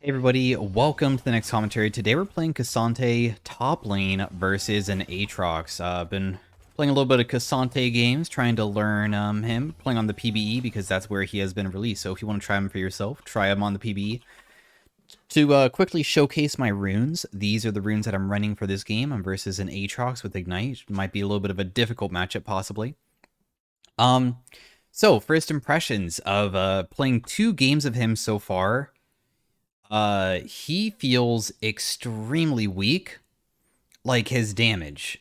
Hey everybody, welcome to the next commentary. Today we're playing Cassante top lane versus an Aatrox. Been playing a little bit of Cassante games, trying to learn him, playing on the PBE because that's where he has been released. So if you want to try him for yourself, try him on the PBE. To quickly showcase my runes, these are the runes that I'm running for this game. I'm versus an Aatrox with Ignite. Might be a little bit of a difficult matchup possibly. So first impressions of playing 2 games of him so far. He feels extremely weak, like his damage.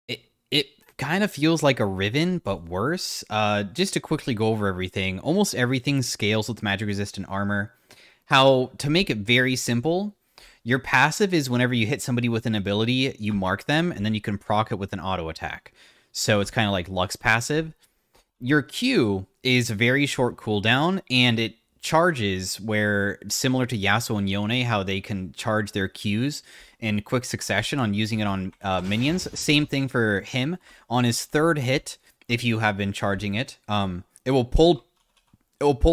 It kind of feels like a Riven, but worse. Just to quickly go over everything, almost everything scales with magic resistant armor. How, to make it very simple, your passive is whenever you hit somebody with an ability, you mark them, and then you can proc it with an auto attack. So it's kind of like Lux passive. Your Q is very short cooldown, and it charges where, similar to Yasuo and Yone, how they can charge their Qs in quick succession on using it on minions. Same thing for him. On his 3rd hit, if you have been charging it, it will pull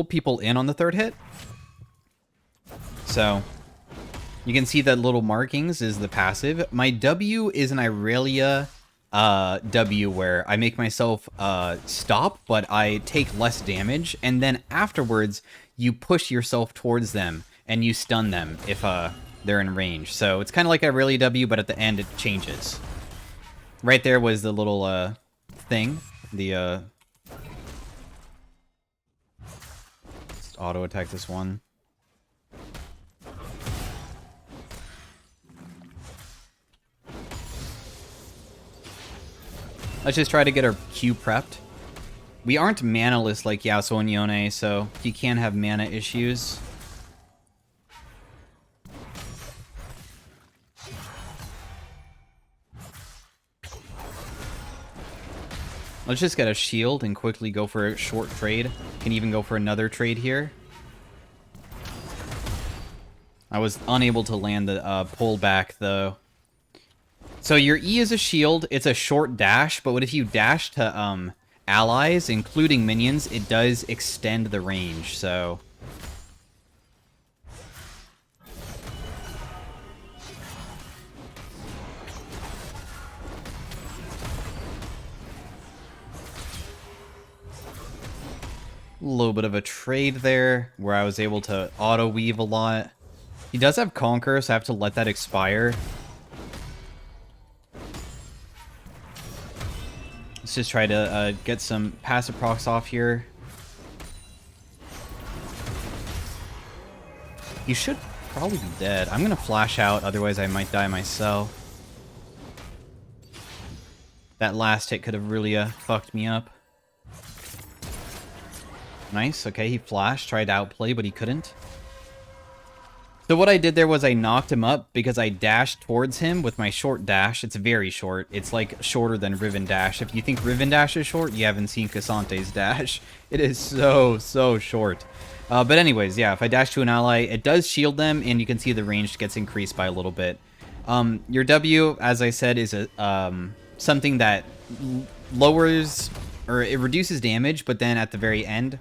people in on the 3rd hit. So you can see that little markings is the passive. My W is an Irelia W where I make myself stop, but I take less damage, and then afterwards you push yourself towards them and you stun them if they're in range. So it's kind of like Irelia W, but at the end it changes. Right there was the little thing, the let's auto attack this one. Let's just try to get our Q prepped. We aren't mana-less like Yasuo and Yone, so you can have mana issues. Let's just get a shield and quickly go for a short trade. Can even go for another trade here. I was unable to land the pull back, though. So your E is a shield, it's a short dash, but what if you dash to allies, including minions, it does extend the range, so... a little bit of a trade there, where I was able to auto-weave a lot. He does have Conquer, so I have to let that expire. Let's just try to get some passive procs off here. He should probably be dead. I'm going to flash out, otherwise I might die myself. That last hit could have really fucked me up. Nice, okay, he flashed, tried to outplay, but he couldn't. So what I did there was I knocked him up because I dashed towards him with my short dash. It's very short. It's like shorter than Riven Dash. If you think Riven Dash is short, you haven't seen Cassante's dash. It is so short. But anyways, yeah, if I dash to an ally, it does shield them, and you can see the range gets increased by a little bit. Your W, as I said, is something that lowers, or it reduces damage, but then at the very end,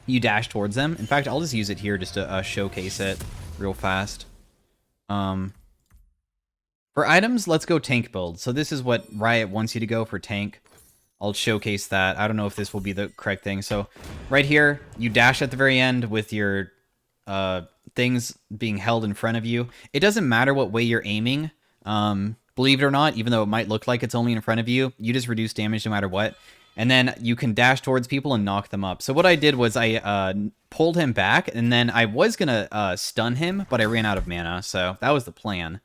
you dash towards them. In fact, I'll just use it here just to showcase it real fast. For items, let's go tank build. So this is what Riot wants you to go for tank. I'll showcase that. I don't know if this will be the correct thing. So right here, you dash at the very end with your things being held in front of you. It doesn't matter what way you're aiming. Believe it or not, even though it might look like it's only in front of you, you just reduce damage no matter what. And then you can dash towards people and knock them up. So what I did was I pulled him back, and then I was going to stun him, but I ran out of mana, so that was the plan.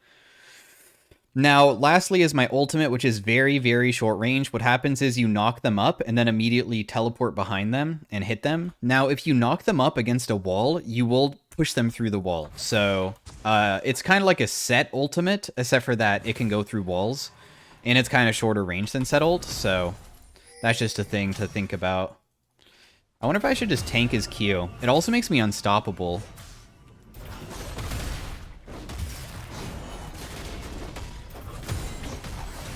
Now, lastly is my ultimate, which is very short range. What happens is you knock them up, and then immediately teleport behind them and hit them. Now, if you knock them up against a wall, you will push them through the wall. So it's kind of like a set ultimate, except for that it can go through walls. And it's kind of shorter range than set ult, so... that's just a thing to think about. I wonder if I should just tank his Q. It also makes me unstoppable.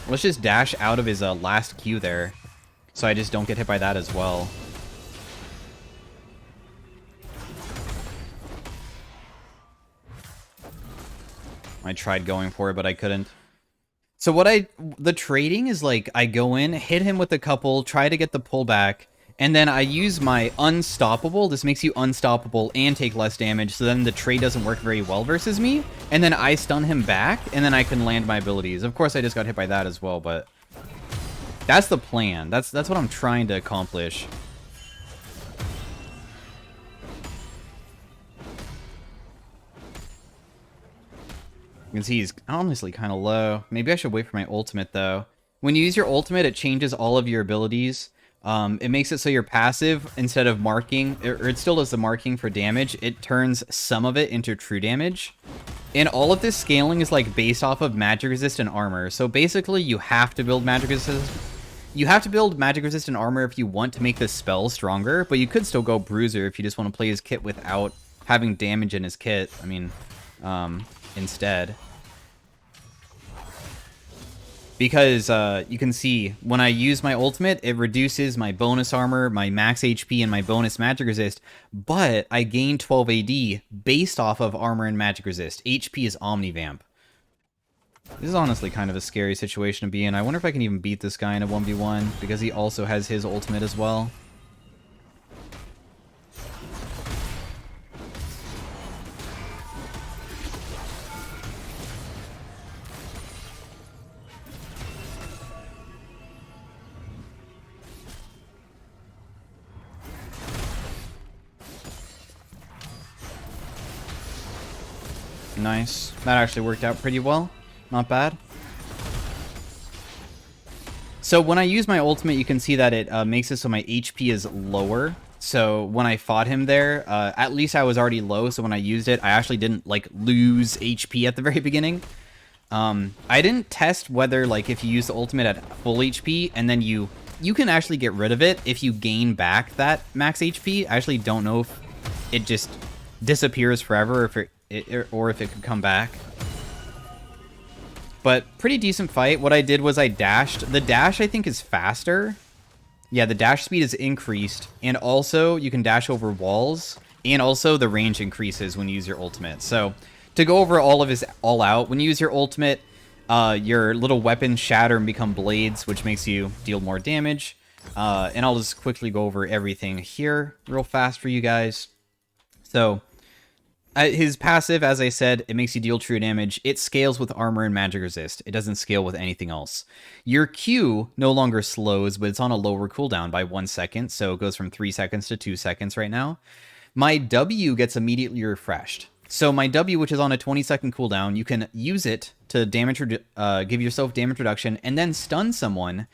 Let's just dash out of his last Q there, so I just don't get hit by that as well. I tried going for it, but I couldn't. So the trading is like, I go in, hit him with a couple, try to get the pullback, and then I use my unstoppable. This makes you unstoppable and take less damage, so then the trade doesn't work very well versus me, and then I stun him back, and then I can land my abilities. Of course, I just got hit by that as well, but that's the plan. That's what I'm trying to accomplish. You can see he's honestly kind of low. Maybe I should wait for my ultimate, though. When you use your ultimate, it changes all of your abilities. It makes it so your passive, instead of marking, or it still does the marking for damage, it turns some of it into true damage. And all of this scaling is like based off of magic resist and armor. So basically, you have to build magic resist. You have to build magic resistant armor if you want to make this spell stronger, but you could still go bruiser if you just want to play his kit without having damage in his kit. I mean, instead. Because you can see when I use my ultimate, it reduces my bonus armor, my max HP, and my bonus magic resist, but I gain 12 AD based off of armor and magic resist. HP is Omnivamp. This is honestly kind of a scary situation to be in. I wonder if I can even beat this guy in a 1v1, because he also has his ultimate as well. Nice. That actually worked out pretty well. Not bad. So when I use my ultimate, you can see that it makes it so my HP is lower. So when I fought him there, at least I was already low. So when I used it, I actually didn't like lose HP at the very beginning. I didn't test whether like if you use the ultimate at full HP and then you can actually get rid of it if you gain back that max HP. I actually don't know if it just disappears forever or if it could come back. But pretty decent fight. What I did was I dashed. The dash, I think, is faster. Yeah, the dash speed is increased. And also, you can dash over walls. And also, the range increases when you use your ultimate. So, to go over all of his all-out, when you use your ultimate, your little weapons shatter and become blades, which makes you deal more damage. And I'll just quickly go over everything here real fast for you guys. So, his passive, as I said, it makes you deal true damage. It scales with armor and magic resist. It doesn't scale with anything else. Your Q no longer slows, but it's on a lower cooldown by 1 second, so it goes from 3 seconds to 2 seconds right now. My W gets immediately refreshed. So my W, which is on a 20-second cooldown, you can use it to give yourself damage reduction, and then stun someone,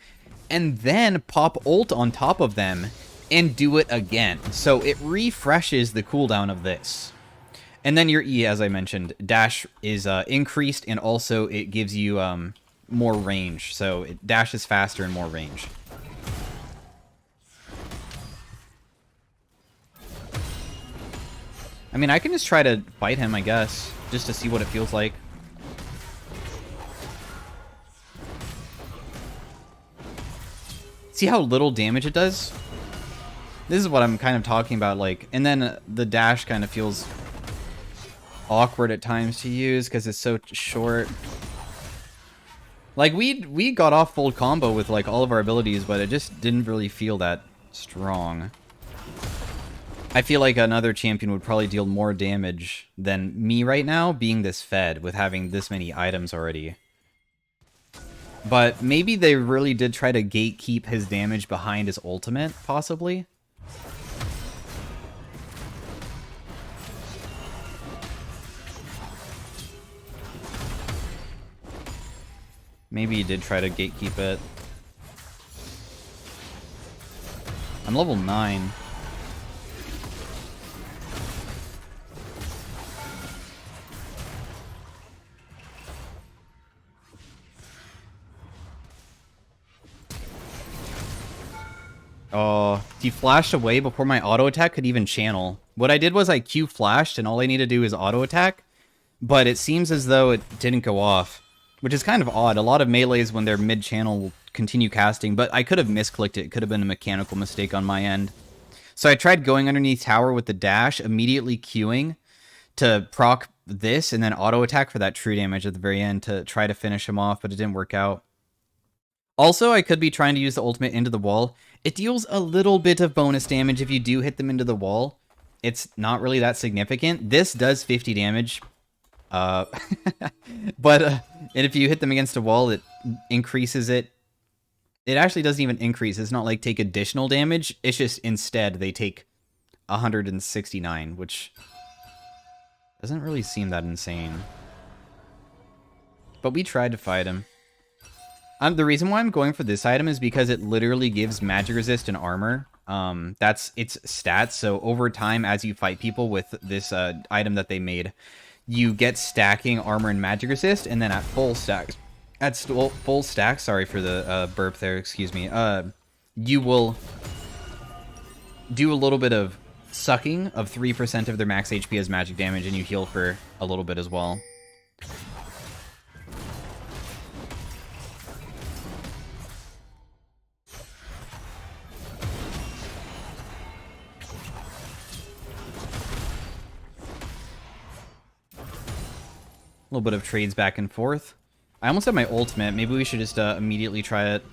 and then pop ult on top of them, and do it again. So it refreshes the cooldown of this. And then your E, as I mentioned, dash is increased, and also it gives you more range. So it dashes faster and more range. I mean, I can just try to fight him, I guess, just to see what it feels like. See how little damage it does? This is what I'm kind of talking about, like, and then the dash kind of feels awkward at times to use because it's so short. Like we got off full combo with like all of our abilities, but it just didn't really feel that strong. I feel like another champion would probably deal more damage than me right now, being this fed with having this many items already. But maybe they really did try to gatekeep his damage behind his ultimate, possibly. Maybe he did try to gatekeep it. I'm level 9. Oh, he flashed away before my auto attack could even channel. What I did was I Q flashed, and all I need to do is auto attack, but it seems as though it didn't go off. Which is kind of odd. A lot of melees, when they're mid-channel, will continue casting, but I could have misclicked it. It could have been a mechanical mistake on my end. So I tried going underneath tower with the dash, immediately queuing to proc this and then auto attack for that true damage at the very end to try to finish him off, but it didn't work out. Also, I could be trying to use the ultimate into the wall. It deals a little bit of bonus damage if you do hit them into the wall. It's not really that significant. This does 50 damage. But and if you hit them against a wall, it increases it. It actually doesn't even increase. It's not like take additional damage. It's just instead they take 169, which doesn't really seem that insane. But we tried to fight him. The reason why I'm going for this item is because it literally gives magic resist and armor. That's its stats. So over time, as you fight people with this item that they made, you get stacking armor and magic resist, and then at full stack, sorry for the burp there, excuse me, you will do a little bit of sucking of 3% of their max HP as magic damage, and you heal for a little bit as well. A little bit of trades back and forth. I almost have my ultimate. Maybe we should just immediately try it.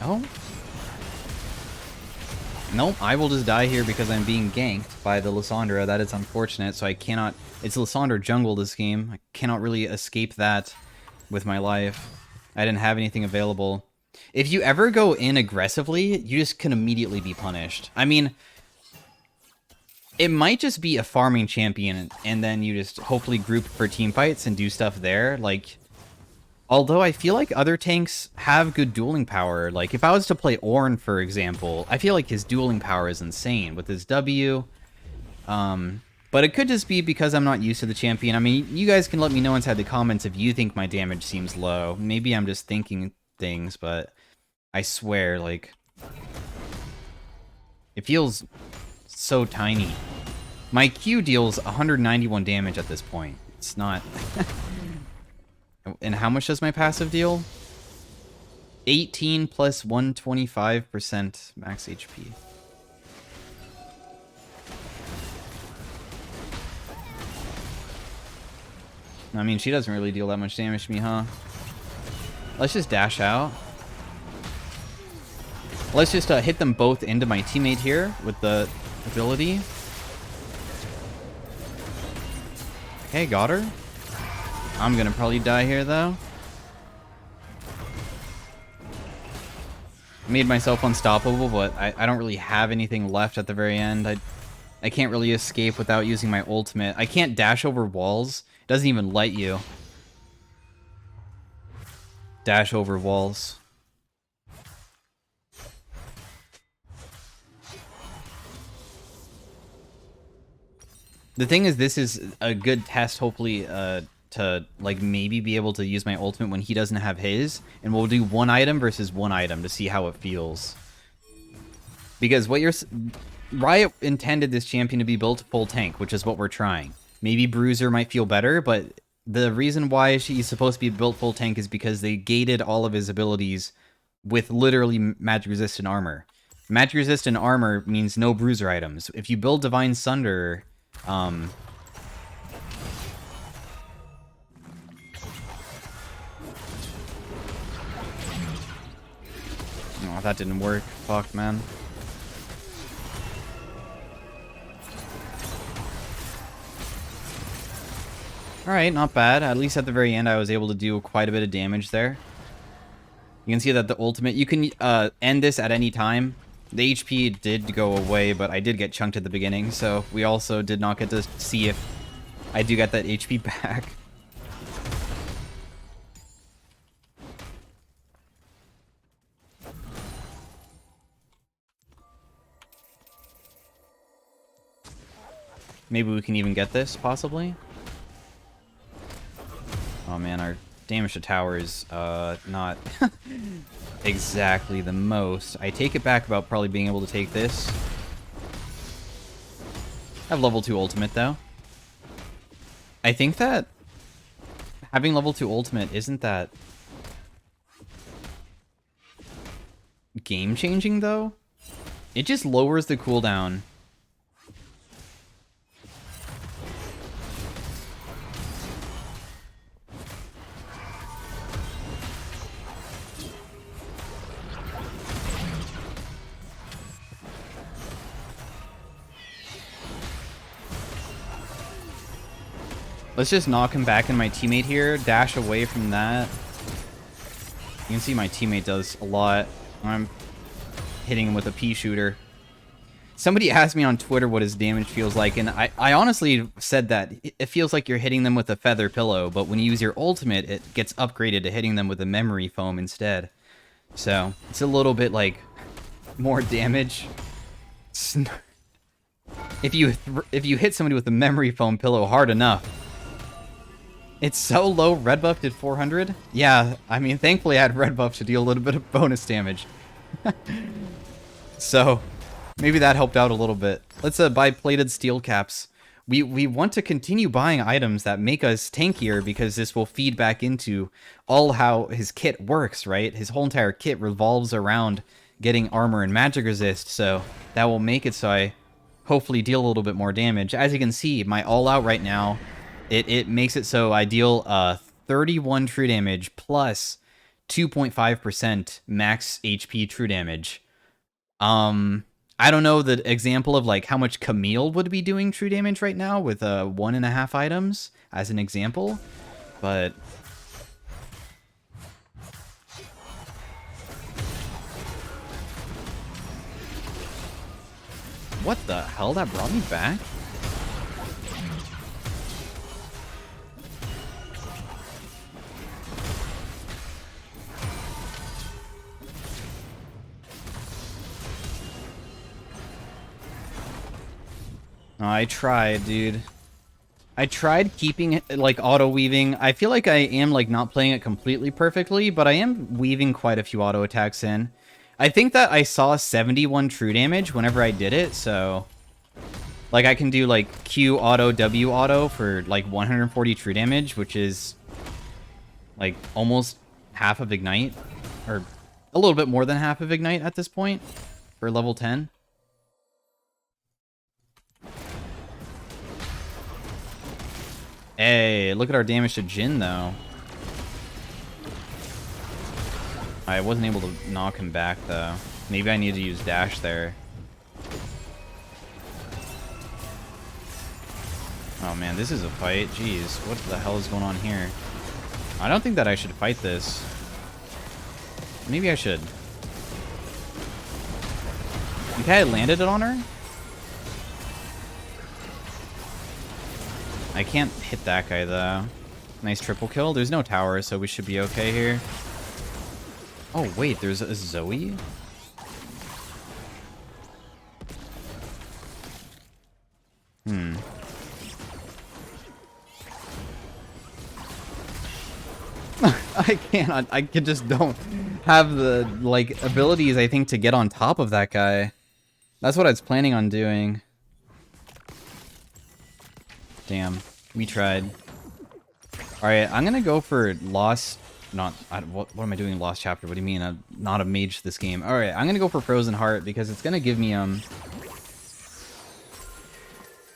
Oh. Nope, I will just die here because I'm being ganked by the Lissandra. That is unfortunate, so I cannot... It's Lissandra jungle this game. I cannot really escape that with my life. I didn't have anything available. If you ever go in aggressively, you just can immediately be punished. I mean... It might just be a farming champion, and then you just hopefully group for team fights and do stuff there. Like, although I feel like other tanks have good dueling power. Like, if I was to play Ornn, for example, I feel like his dueling power is insane with his W. But it could just be because I'm not used to the champion. I mean, you guys can let me know inside the comments if you think my damage seems low. Maybe I'm just thinking things, but I swear, like, it feels... so tiny. My Q deals 191 damage at this point. It's not... And how much does my passive deal? 18 plus 125% max HP. I mean, she doesn't really deal that much damage to me, huh? Let's just dash out. Let's just hit them both into my teammate here with the ability. Okay, got her. I'm gonna probably die here, though. Made myself unstoppable, but I don't really have anything left at the very end. I can't really escape without using my ultimate. I can't dash over walls. It doesn't even let you dash over walls. The thing is, this is a good test, hopefully, to, like, maybe be able to use my ultimate when he doesn't have his. And we'll do one item versus one item to see how it feels. Because what you're... Riot intended this champion to be built full tank, which is what we're trying. Maybe Bruiser might feel better, but the reason why she's supposed to be built full tank is because they gated all of his abilities with literally magic resistant armor. Magic resistant armor means no Bruiser items. If you build Divine Sunder... Oh, that didn't work. Fuck, man. Alright, not bad. At least at the very end, I was able to do quite a bit of damage there. You can see that the ultimate... You can end this at any time. The HP did go away, but I did get chunked at the beginning, so we also did not get to see if I do get that HP back. Maybe we can even get this, possibly? Oh man, our damage to tower is not exactly the most. I take it back about probably being able to take this. I have level 2 ultimate, though. I think that having level 2 ultimate isn't that game-changing, though. It just lowers the cooldown Let's just knock him back in my teammate here. Dash away from that. You can see my teammate does a lot. I'm hitting him with a pea shooter. Somebody asked me on Twitter what his damage feels like, and I honestly said that it feels like you're hitting them with a feather pillow, but when you use your ultimate, it gets upgraded to hitting them with a memory foam instead. So, it's a little bit, like, more damage. If you hit somebody with a memory foam pillow hard enough. It's so low, red buff did 400? Yeah, I mean, thankfully I had red buff to deal a little bit of bonus damage. So, maybe that helped out a little bit. Let's buy plated steel caps. We want to continue buying items that make us tankier because this will feed back into all how his kit works, right? His whole entire kit revolves around getting armor and magic resist, so that will make it so I hopefully deal a little bit more damage. As you can see, my all-out right now, it makes it so I deal 31 true damage plus 2.5% max HP true damage. I don't know the example of like how much Camille would be doing true damage right now with 1.5 items as an example, but what the hell? That brought me back? I tried, dude. I tried keeping it, like, auto-weaving. I feel like I am, like, not playing it completely perfectly, but I am weaving quite a few auto-attacks in. I think that I saw 71 true damage whenever I did it, so... Like, I can do, like, Q auto, W auto for, like, 140 true damage, which is, like, almost half of Ignite. Or a little bit more than half of Ignite at this point for level 10. Hey, look at our damage to Jin, though. I wasn't able to knock him back, though. Maybe I need to use dash there. Oh, man, this is a fight. Jeez, what the hell is going on here? I don't think that I should fight this. Maybe I should. Okay, I landed it on her? I can't hit that guy, though. Nice triple kill. There's no tower, so we should be okay here. Oh, wait, there's a Zoe? I can't. I just don't have the, like, abilities, I think, to get on top of that guy. That's what I was planning on doing. Damn, we tried. Alright, I'm gonna go for Lost... what am I doing in Lost Chapter? What do you mean? I'm not a mage this game. Alright, I'm gonna go for Frozen Heart because it's gonna give me,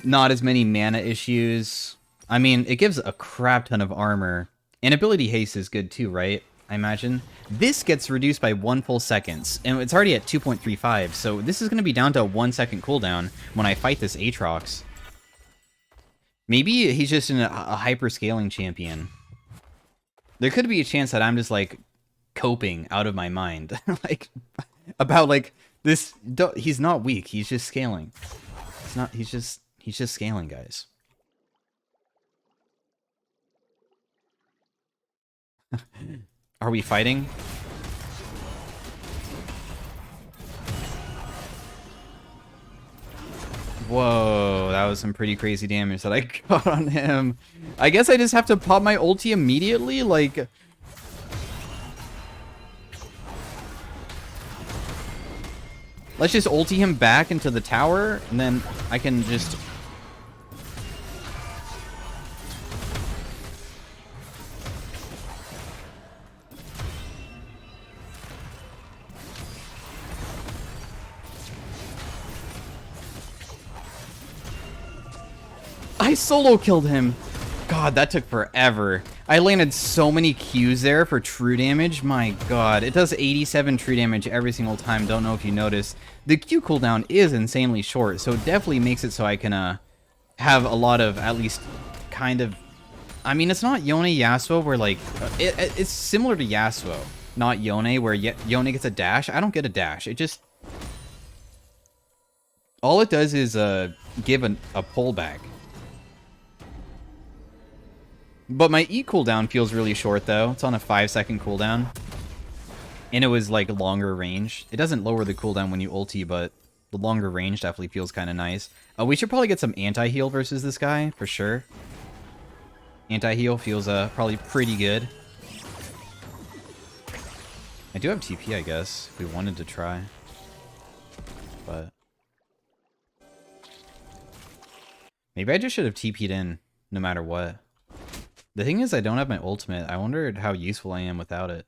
not as many mana issues. I mean, it gives a crap ton of armor. And ability haste is good too, right? I imagine. This gets reduced by 1 full second, and it's already at 2.35, so this is gonna be down to a 1 second cooldown when I fight this Aatrox. Maybe he's just a hyper-scaling champion. There could be a chance that I'm just, like, coping out of my mind. Like, about, like, this... He's not weak, he's just scaling. He's just scaling, guys. Are we fighting? Whoa, that was some pretty crazy damage that I got on him. I guess I just have to pop my ulti immediately, like... Let's just ulti him back into the tower, and then I can just... I solo killed him. God, that took forever. I landed so many Qs there for true damage. My god, it does 87 true damage every single time. Don't know if you noticed. The Q cooldown is insanely short, so it definitely makes it so I can have a lot of, at least, kind of I mean, it's not Yone Yasuo where, like... it's similar to Yasuo, not Yone, where Yone gets a dash. I don't get a dash. It just... all it does is give a pullback. But my E cooldown feels really short, though. It's on a 5-second cooldown. And it was, like, longer range. It doesn't lower the cooldown when you ulti, but the longer range definitely feels kind of nice. We should probably get some anti-heal versus this guy, for sure. Anti-heal feels probably pretty good. I do have TP, I guess, if we wanted to try. But... maybe I just should have TP'd in, no matter what. The thing is, I don't have my ultimate. I wonder how useful I am without it.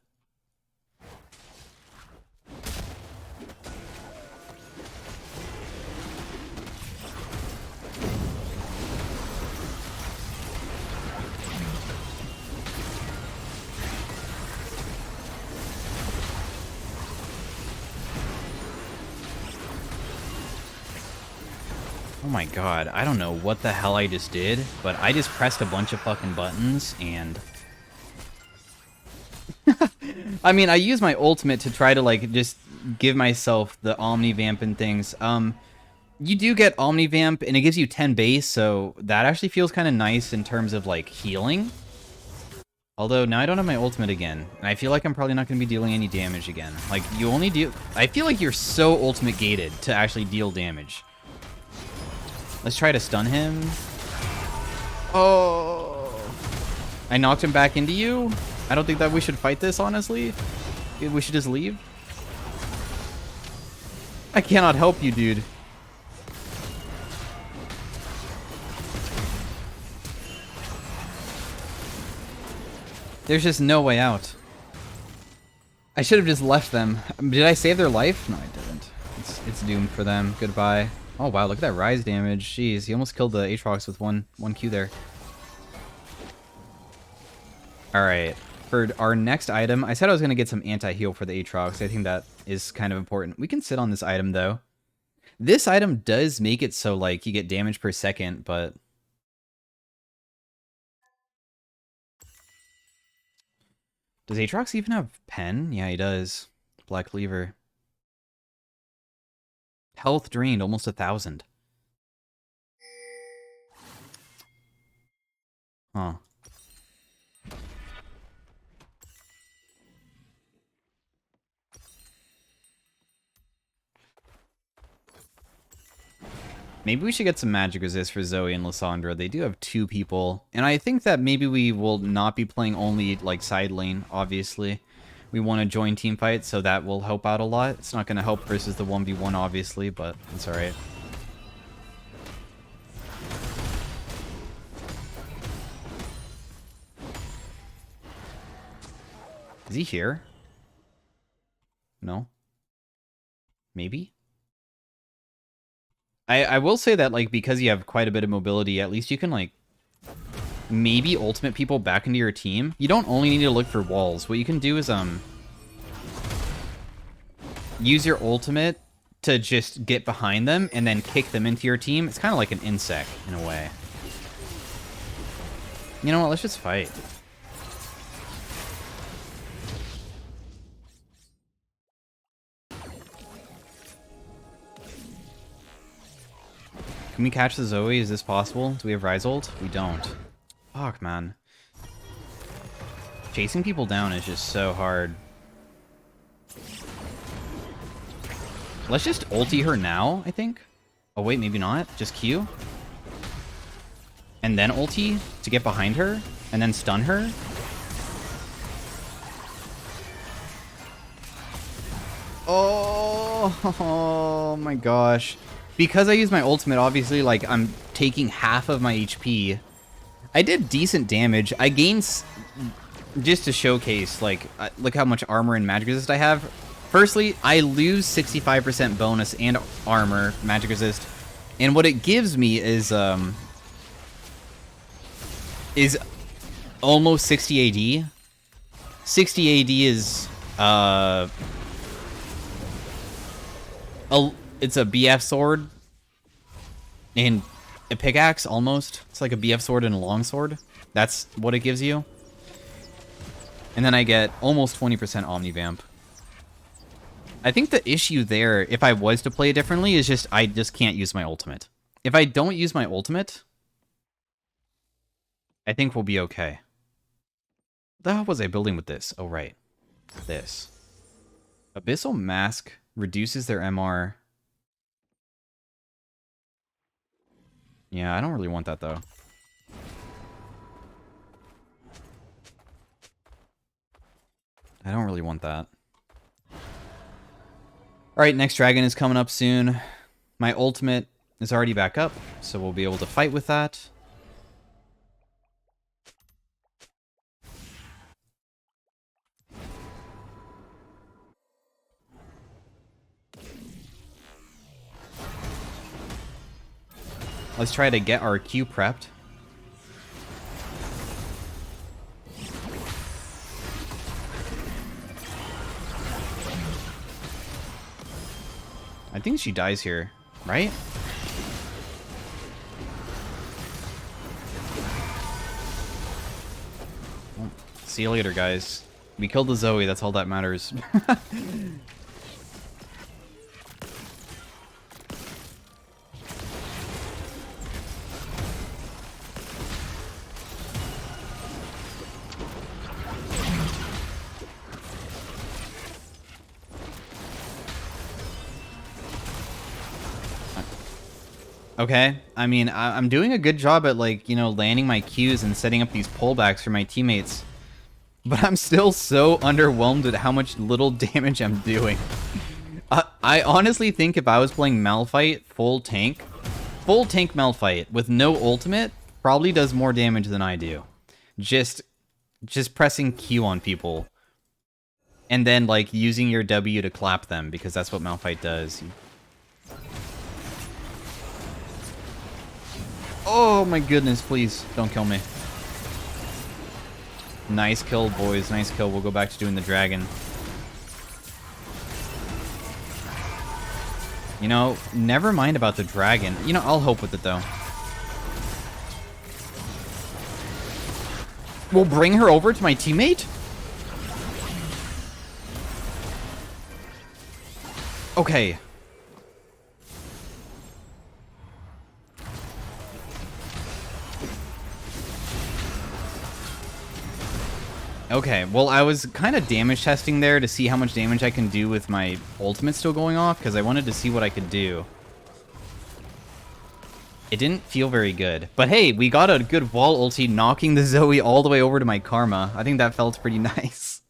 Oh my god, I don't know what the hell I just did, but I just pressed a bunch of fucking buttons, and... I mean, I use my ultimate to try to, like, just give myself the Omnivamp and things. You do get Omnivamp, and it gives you 10 base, so that actually feels kind of nice in terms of, like, healing. Although, now I don't have my ultimate again, and I feel like I'm probably not going to be dealing any damage again. Like, you only do... I feel like you're so ultimate gated to actually deal damage. Let's try to stun him. Oh. I knocked him back into you. I don't think that we should fight this, honestly. We should just leave. I cannot help you, dude. There's just no way out. I should have just left them. Did I save their life? No, I didn't. It's doomed for them. Goodbye. Oh wow, look at that rise damage. Jeez, he almost killed the Aatrox with one Q there. Alright, for our next item, I said I was going to get some anti-heal for the Aatrox. I think that is kind of important. We can sit on this item, though. This item does make it so, like, you get damage per second, but... does Aatrox even have pen? Yeah, he does. Black Cleaver. Health drained, almost 1,000. Huh. Maybe we should get some magic resist for Zoe and Lissandra. They do have 2 people. And I think that maybe we will not be playing only, like, side lane, obviously. We want to join team fights, so that will help out a lot. It's not going to help versus the 1v1, obviously, but it's alright. Is he here? No? Maybe? I will say that, like, because you have quite a bit of mobility, at least you can, like, maybe ultimate people back into your team. You don't only need to look for walls. What you can do is, use your ultimate to just get behind them and then kick them into your team. It's kind of like an insect, in a way. You know what? Let's just fight. Can we catch the Zoe? Is this possible? Do we have Rise ult? We don't. Fuck, man. Chasing people down is just so hard. Let's just ulti her now, I think. Oh, wait, maybe not. Just Q. And then ulti to get behind her. And then stun her. Oh my gosh. Because I use my ultimate, obviously, like, I'm taking half of my HP. I did decent damage. I gained... just to showcase, like, look how much armor and magic resist I have. Firstly, I lose 65% bonus and armor, magic resist. And what it gives me is almost 60 AD. 60 AD is, it's a BF sword and a pickaxe, almost. It's like a BF sword and a long sword. That's what it gives you. And then I get almost 20% Omnivamp. I think the issue there, if I was to play it differently, is just I just can't use my ultimate. If I don't use my ultimate, I think we'll be okay. What the hell was I building with this? Oh, right. This. Abyssal Mask reduces their MR. Yeah, I don't really want that, though. I don't really want that. Alright, next dragon is coming up soon. My ultimate is already back up, so we'll be able to fight with that. Let's try to get our Q prepped. I think she dies here, right? Well, see you later, guys. We killed the Zoe, that's all that matters. Okay, I mean, I'm doing a good job at, like, you know, landing my Qs and setting up these pullbacks for my teammates. But I'm still so underwhelmed at how much little damage I'm doing. I honestly think if I was playing Malphite full tank Malphite with no ultimate probably does more damage than I do. Just pressing Q on people. And then, like, using your W to clap them, because that's what Malphite does. Oh my goodness, please don't kill me. Nice kill, boys. Nice kill. We'll go back to doing the dragon. You know, never mind about the dragon. You know, I'll hope with it, though. We'll bring her over to my teammate? Okay. Okay, well, I was kind of damage testing there to see how much damage I can do with my ultimate still going off, because I wanted to see what I could do. It didn't feel very good. But hey, we got a good wall ulti knocking the Zoe all the way over to my Karma. I think that felt pretty nice.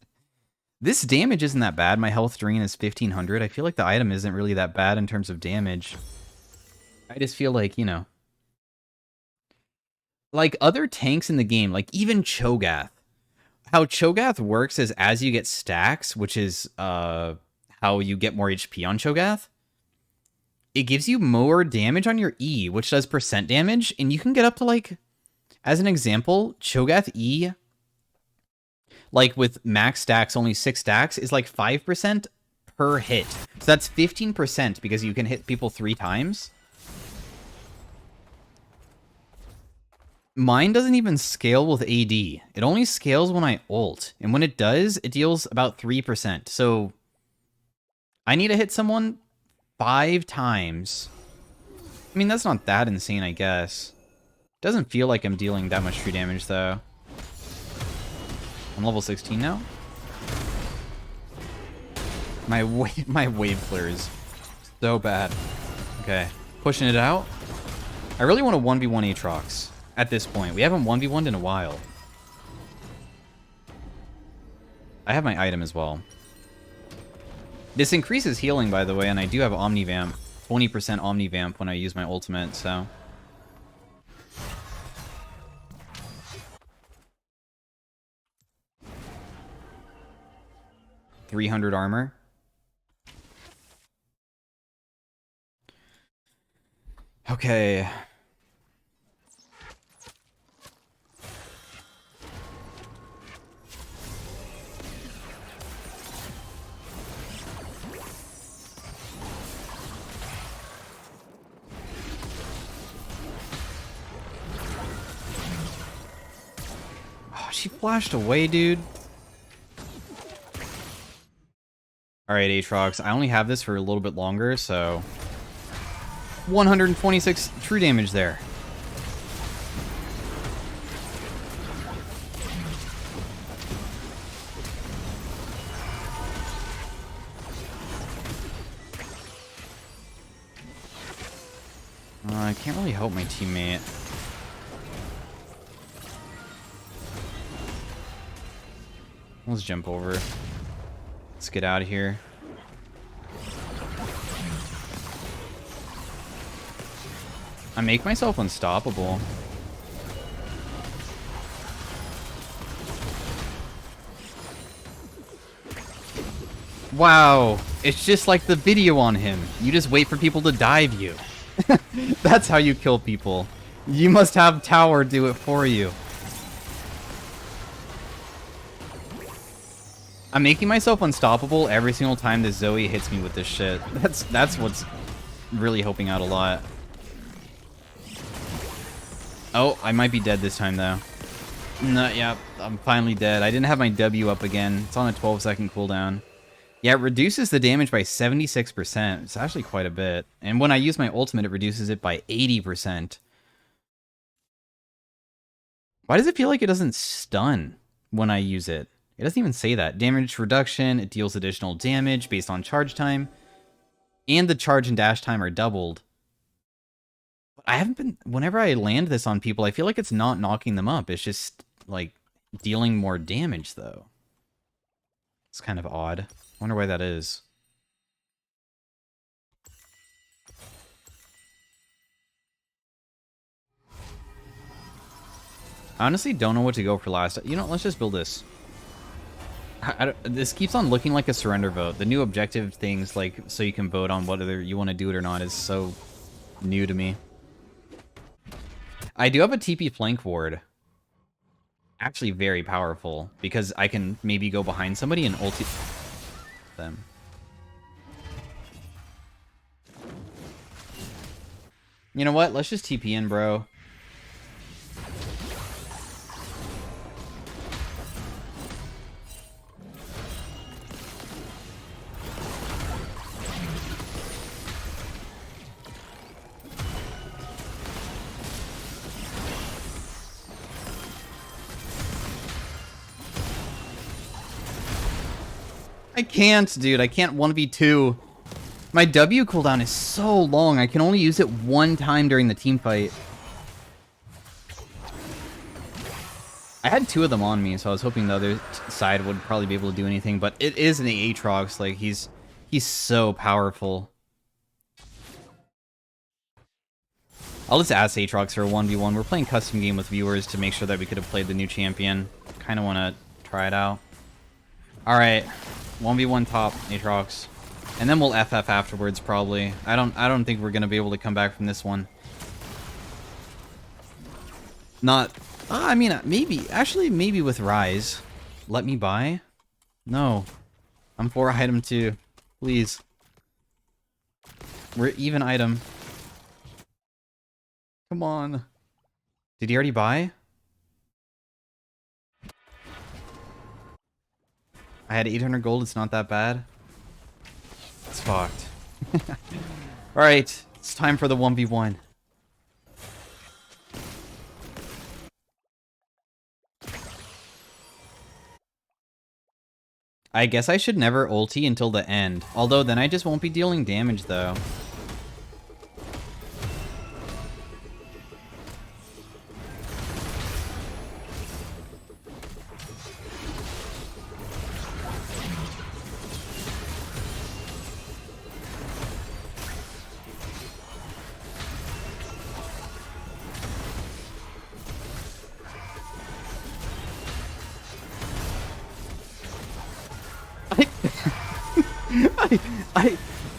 This damage isn't that bad. My health drain is 1500. I feel like the item isn't really that bad in terms of damage. I just feel like, you know, like other tanks in the game, like even Cho'Gath. How Cho'Gath works is as you get stacks, which is how you get more HP on Cho'Gath, it gives you more damage on your E, which does percent damage, and you can get up to, like, as an example, Cho'Gath E, like with max stacks, only 6 stacks, is like 5% per hit. So that's 15% because you can hit people 3 times. Mine doesn't even scale with AD. It only scales when I ult. And when it does, it deals about 3%. So I need to hit someone 5 times. I mean, that's not that insane, I guess. Doesn't feel like I'm dealing that much true damage, though. I'm level 16 now. My wave flare is so bad. Okay, pushing it out. I really want to 1v1 Aatrox. At this point, we haven't 1v1'd in a while. I have my item as well. This increases healing, by the way, and I do have Omnivamp. 20% Omnivamp when I use my ultimate, so... $300 armor. Okay... she flashed away, dude. Alright, Aatrox. I only have this for a little bit longer, so... 126 true damage there. I can't really help my teammate. Let's jump over. Let's get out of here. I make myself unstoppable. Wow, it's just like the video on him. You just wait for people to dive you. That's how you kill people. You must have tower do it for you. I'm making myself unstoppable every single time that Zoe hits me with this shit. That's what's really helping out a lot. Oh, I might be dead this time though. No, yeah, I'm finally dead. I didn't have my W up again. It's on a 12-second cooldown. Yeah, it reduces the damage by 76%. It's actually quite a bit. And when I use my ultimate, it reduces it by 80%. Why does it feel like it doesn't stun when I use it? It doesn't even say that. Damage reduction, it deals additional damage based on charge time. And the charge and dash time are doubled. I haven't been... Whenever I land this on people, I feel like it's not knocking them up. It's just, like, dealing more damage, though. It's kind of odd. Wonder why that is. I honestly don't know what to go for last. You know, let's just build this. This keeps on looking like a surrender vote. The new objective things, like, so you can vote on whether you want to do it or not, is so new to me. I do have a TP flank ward. Actually very powerful, because I can maybe go behind somebody and ulti them. You know what? Let's just TP in, bro. I can't, dude. I can't 1v2. My W cooldown is so long. I can only use it one time during the team fight. I had two of them on me, so I was hoping the other side would probably be able to do anything. But it is an Aatrox. Like, he's so powerful. I'll just ask Aatrox for a 1v1. We're playing custom game with viewers to make sure that we could have played the new champion. Kind of want to try it out. All right. 1v1 top, Aatrox. And then we'll FF afterwards, probably. I don't think we're gonna be able to come back from this one. Not... I mean, maybe. Actually, maybe with Rise. Let me buy? No. I'm for item 2. Please. We're even item. Come on. Did he already buy? I had 800 gold, it's not that bad. It's fucked. Alright, it's time for the 1v1. I guess I should never ulti until the end. Although then I just won't be dealing damage though.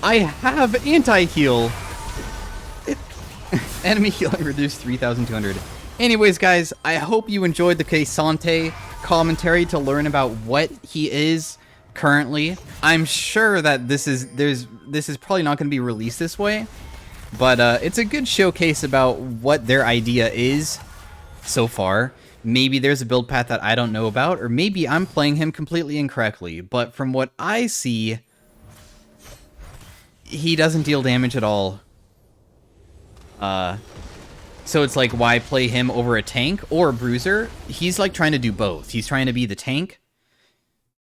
I have anti-heal. Enemy healing reduced 3,200. Anyways, guys, I hope you enjoyed the K'Sante commentary to learn about what he is currently. I'm sure that this is probably not going to be released this way, but it's a good showcase about what their idea is so far. Maybe there's a build path that I don't know about, or maybe I'm playing him completely incorrectly. But from what I see, he doesn't deal damage at all. So it's like, why play him over a tank or a bruiser? He's like trying to do both. He's trying to be the tank.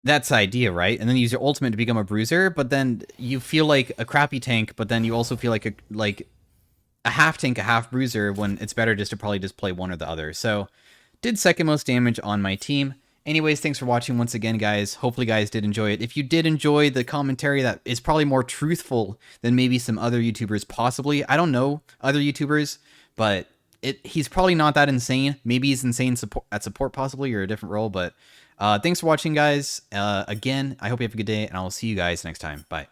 That's the idea, right? And then use your ultimate to become a bruiser, but then you feel like a crappy tank, but then you also feel like a half tank, a half bruiser, when it's better just to probably just play one or the other. So did second most damage on my team. Anyways, thanks for watching once again, guys. Hopefully you guys did enjoy it. If you did enjoy the commentary that is probably more truthful than maybe some other YouTubers possibly. I don't know other YouTubers, but he's probably not that insane. Maybe he's insane at support possibly, or a different role. But thanks for watching, guys. Again, I hope you have a good day, and I will see you guys next time. Bye.